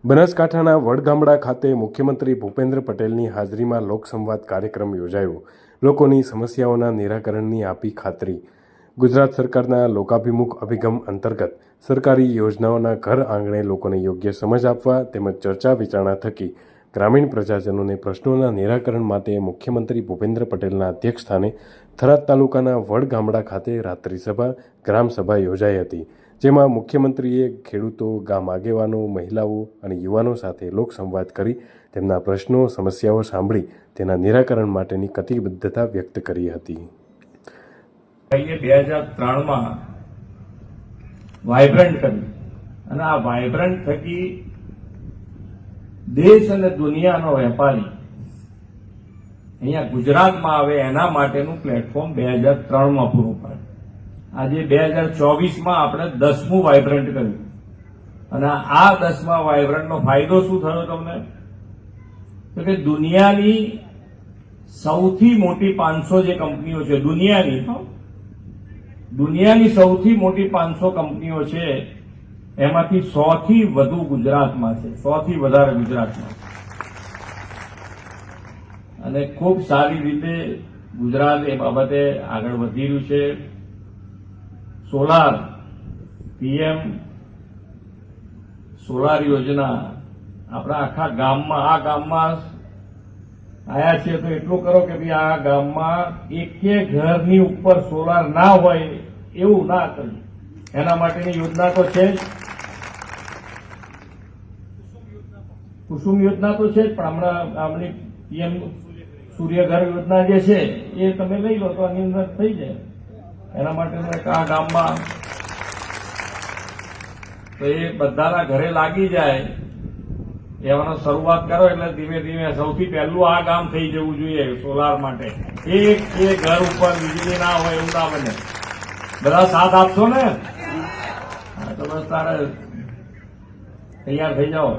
બનાસકાંઠાના વડગામડા ખાતે મુખ્યમંત્રી ભૂપેન્દ્ર પટેલની હાજરીમાં લોકસંવાદ કાર્યક્રમ યોજાયો। લોકોની સમસ્યાઓના નિરાકરણની આપી ખાતરી। ગુજરાત સરકારના લોકાભિમુખ અભિગમ અંતર્ગત સરકારી યોજનાઓના ઘર આંગણે લોકોને યોગ્ય સમજ આપવા તેમજ ચર્ચા વિચારણા થકી ગ્રામીણ પ્રજાજનોને પ્રશ્નોના નિરાકરણ માટે મુખ્યમંત્રી ભૂપેન્દ્ર પટેલના અધ્યક્ષસ્થાને થરાદ તાલુકાના વડગામડા ખાતે રાત્રિસભા ગ્રામસભા યોજાઈ હતી, જેમાં મુખ્યમંત્રીએ ખેડૂતો, ગામ આગેવાનો, મહિલાઓ અને યુવાનો સાથે લોકસંવાદ કરી તેમના પ્રશ્નો સમસ્યાઓ સાંભળી તેના નિરાકરણ માટેની કટિબદ્ધતા વ્યક્ત કરી હતી। 2003માં વાઇબ્રન્ટ કર્યું અને આ વાઇબ્રન્ટ થકી દેશ અને દુનિયાનો વેપારી અહીંયા ગુજરાતમાં આવે એના માટેનું પ્લેટફોર્મ 2003માં પૂરું પાડ્યું। આજે 2024માં આપણે 10મું વાઇબ્રન્ટ કર્યું અને આ 10મા વાઇબ્રન્ટનો ફાયદો શું થયો તમને? તો કે દુનિયાની સૌથી મોટી 500 જે કંપનીઓ છે, દુનિયાની સૌથી મોટી 500 કંપનીઓ છે એમાંથી 100થી વધુ ગુજરાતમાં છે, 100થી વધારે ગુજરાતમાં, અને ખૂબ સારી રીતે ગુજરાત એ બાબતે આગળ વધી રહ્યું છે। સોલાર, પીએમ સોલાર યોજના આપણા આખા ગામમાં, આ ગામમાં આયા છે તો એટલું કરો કે ભાઈ આ ગામમાં એક ઘરની ઉપર સોલાર ના હોય એવું ના કર્યું, એના માટેની યોજના તો છે જ। કુસુમ યોજના તો છે જ, પણ હમણાં આપણી પીએમ સૂર્યઘર યોજના જે છે એ તમે લઈ લો તો આની અંદર થઈ જાય। એના માટેનું એક આ ગામમાં તો એ બધાના ઘરે લાગી જાય એવાનો શરૂઆત કરો એટલે ધીમે ધીમે સૌથી પહેલું આ ગામ થઈ જવું જોઈએ સોલાર માટે। એક ઘર ઉપર વીજળી ના હોય એવું ના બને। બધા સાથ આપશો ને? તો બસ તારે તૈયાર થઈ જાઓ।